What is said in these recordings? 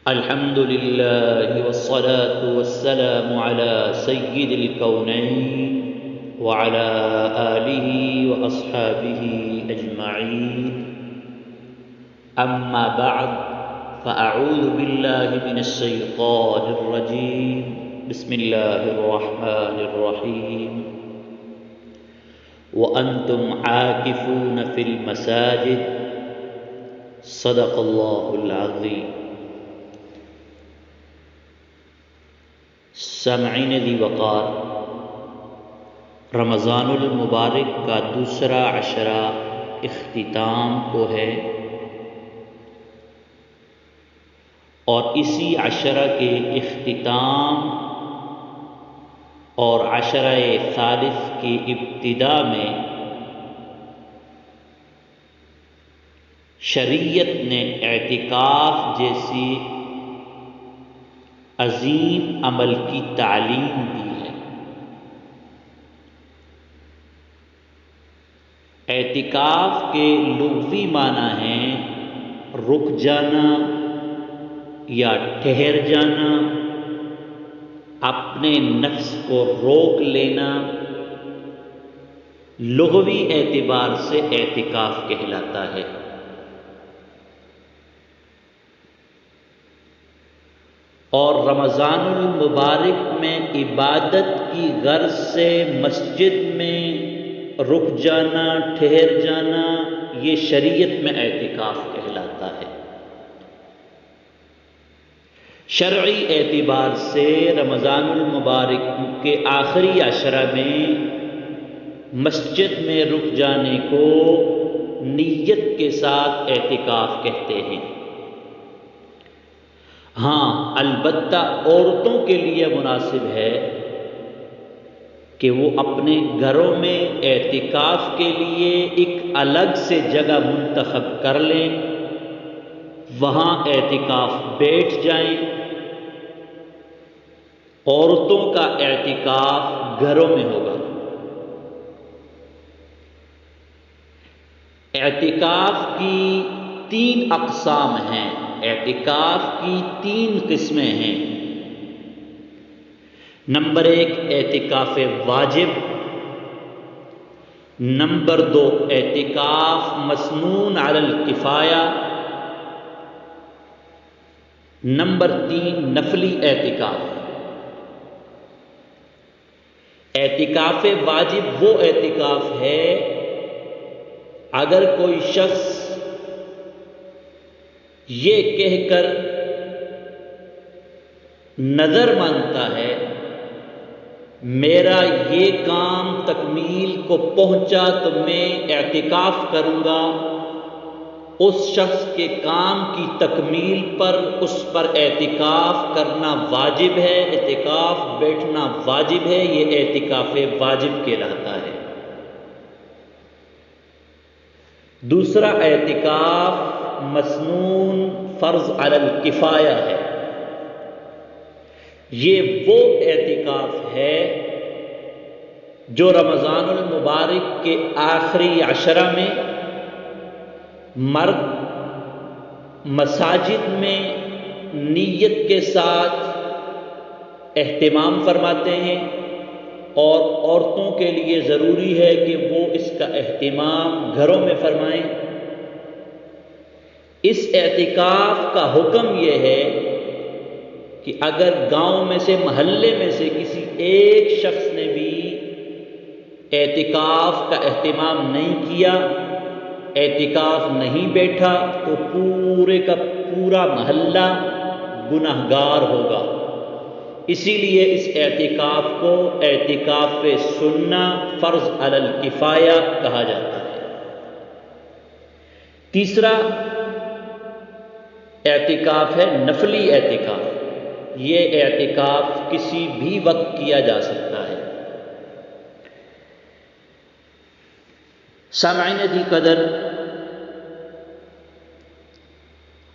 الحمد لله والصلاة والسلام على سيد الكونين وعلى آله وأصحابه أجمعين. أما بعد فأعوذ بالله من الشيطان الرجيم. بسم الله الرحمن الرحيم. وأنتم عاكفون في المساجد. صدق الله العظيم. سامعین ذی وقار، رمضان المبارک کا دوسرا عشرہ اختتام کو ہے، اور اسی عشرہ کے اختتام اور عشرہ ثالث کی ابتدا میں شریعت نے اعتکاف جیسی عظیم عمل کی تعلیم دی ہے۔ اعتکاف کے لغوی معنی ہیں رک جانا یا ٹھہر جانا، اپنے نفس کو روک لینا، لغوی اعتبار سے اعتکاف کہلاتا ہے۔ اور رمضان المبارک میں عبادت کی غرض سے مسجد میں رک جانا، ٹھہر جانا، یہ شریعت میں اعتکاف کہلاتا ہے۔ شرعی اعتبار سے رمضان المبارک کے آخری عشرہ میں مسجد میں رک جانے کو نیت کے ساتھ اعتکاف کہتے ہیں۔ ہاں، البتہ عورتوں کے لیے مناسب ہے کہ وہ اپنے گھروں میں اعتکاف کے لیے ایک الگ سے جگہ منتخب کر لیں، وہاں اعتکاف بیٹھ جائیں۔ عورتوں کا اعتکاف گھروں میں ہوگا۔ اعتکاف کی 3 اقسام ہیں، اعتکاف کی 3 قسمیں ہیں۔ نمبر 1 اعتکاف واجب، نمبر 2 اعتکاف مسنون علی الکفایہ، نمبر 3 نفلی اعتکاف۔ اعتکاف واجب وہ اعتکاف ہے اگر کوئی شخص یہ کہہ کر نظر مانتا ہے میرا یہ کام تکمیل کو پہنچا تو میں اعتکاف کروں گا، اس شخص کے کام کی تکمیل پر اس پر اعتکاف کرنا واجب ہے، اعتکاف بیٹھنا واجب ہے، یہ اعتکاف واجب کہلاتا ہے۔ دوسرا اعتکاف مسنون فرض علی الکفایہ ہے۔ یہ وہ اعتکاف ہے جو رمضان المبارک کے آخری عشرہ میں مرد مساجد میں نیت کے ساتھ اہتمام فرماتے ہیں، اور عورتوں کے لیے ضروری ہے کہ وہ اس کا اہتمام گھروں میں فرمائیں۔ اس اعتکاف کا حکم یہ ہے کہ اگر گاؤں میں سے، محلے میں سے کسی ایک شخص نے بھی اعتکاف کا اہتمام نہیں کیا، اعتکاف نہیں بیٹھا، تو پورے کا پورا محلہ گنہگار ہوگا۔ اسی لیے اس اعتکاف کو اعتکاف سنہ فرض علی الکفایہ کہا جاتا ہے۔ تیسرا اعتکاف ہے نفلی اعتکاف۔ یہ اعتکاف کسی بھی وقت کیا جا سکتا ہے۔ سامعین دی قدر،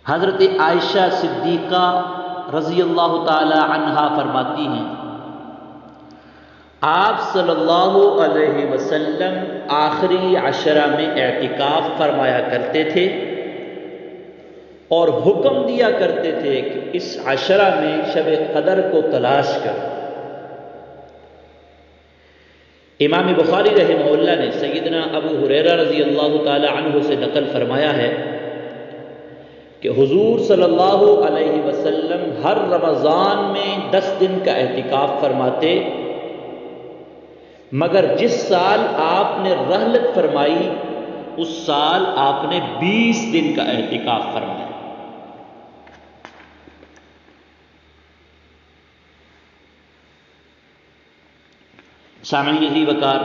حضرت عائشہ صدیقہ رضی اللہ تعالی عنہا فرماتی ہیں، آپ صلی اللہ علیہ وسلم آخری عشرہ میں اعتکاف فرمایا کرتے تھے، اور حکم دیا کرتے تھے کہ اس عشرہ میں شب قدر کو تلاش کرو۔ امام بخاری رحمہ اللہ نے سیدنا ابو ہریرہ رضی اللہ تعالی عنہ سے نقل فرمایا ہے کہ حضور صلی اللہ علیہ وسلم ہر رمضان میں 10 دن کا اعتکاف فرماتے، مگر جس سال آپ نے رحلت فرمائی اس سال آپ نے 20 دن کا اعتکاف فرمایا۔ سامعین عزیز وقار،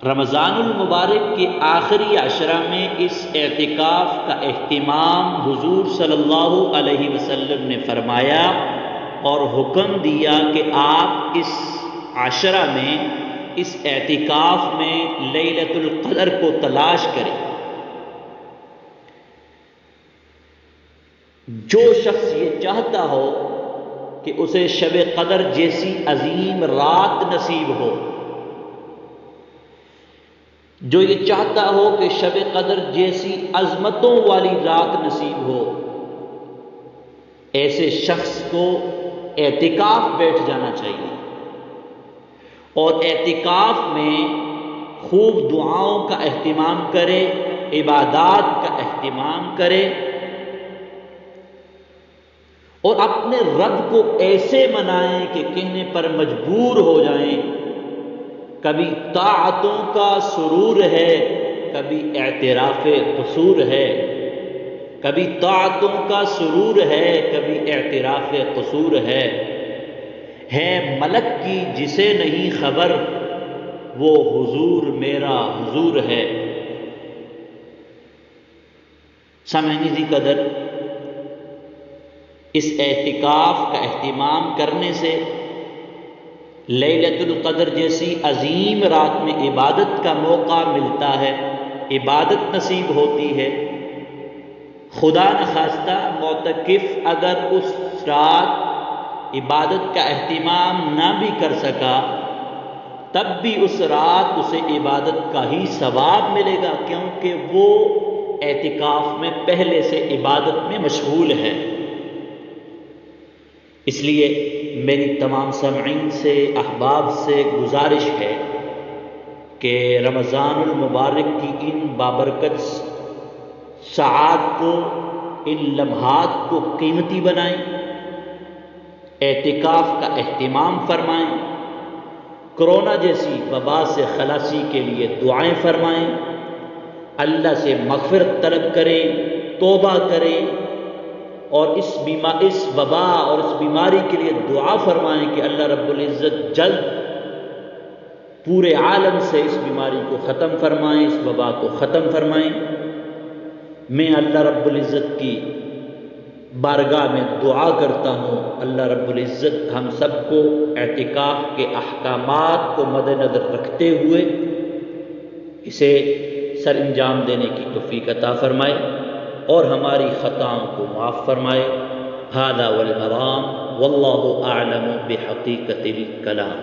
رمضان المبارک کے آخری عشرہ میں اس اعتکاف کا اہتمام حضور صلی اللہ علیہ وسلم نے فرمایا اور حکم دیا کہ آپ اس عشرہ میں، اس اعتکاف میں لیلۃ القدر کو تلاش کریں۔ جو شخص یہ چاہتا ہو کہ اسے شب قدر جیسی عظیم رات نصیب ہو، جو یہ چاہتا ہو کہ شب قدر جیسی عظمتوں والی رات نصیب ہو، ایسے شخص کو اعتکاف بیٹھ جانا چاہیے اور اعتکاف میں خوب دعاؤں کا اہتمام کرے، عبادات کا اہتمام کرے اور اپنے رب کو ایسے منائیں کہ کہنے پر مجبور ہو جائیں۔ کبھی طاعتوں کا سرور ہے، کبھی اعتراف قصور ہے، کبھی طاعتوں کا سرور ہے، کبھی اعتراف قصور ہے ملک کی جسے نہیں خبر، وہ حضور میرا حضور ہے۔ سامعین ذی قدر، اس اعتکاف کا اہتمام کرنے سے لیلۃ القدر جیسی عظیم رات میں عبادت کا موقع ملتا ہے، عبادت نصیب ہوتی ہے۔ خدا نخواستہ معتکف اگر اس رات عبادت کا اہتمام نہ بھی کر سکا، تب بھی اس رات اسے عبادت کا ہی ثواب ملے گا، کیونکہ وہ اعتکاف میں پہلے سے عبادت میں مشغول ہے۔ اس لیے میری تمام سامعین سے، احباب سے گزارش ہے کہ رمضان المبارک کی ان بابرکت ساعات کو، ان لمحات کو قیمتی بنائیں، اعتکاف کا اہتمام فرمائیں، کرونا جیسی وبا سے خلاصی کے لیے دعائیں فرمائیں، اللہ سے مغفرت طلب کریں، توبہ کریں اور اس وبا اور اس بیماری کے لیے دعا فرمائیں کہ اللہ رب العزت جلد پورے عالم سے اس بیماری کو ختم فرمائیں، اس وبا کو ختم فرمائیں۔ میں اللہ رب العزت کی بارگاہ میں دعا کرتا ہوں، اللہ رب العزت ہم سب کو اعتکاف کے احکامات کو مد نظر رکھتے ہوئے اسے سر انجام دینے کی توفیق عطا فرمائے اور ہماری خطاؤں کو معاف فرمائے۔ ھذا والمرام واللہ اعلم بحقیقت الکلام۔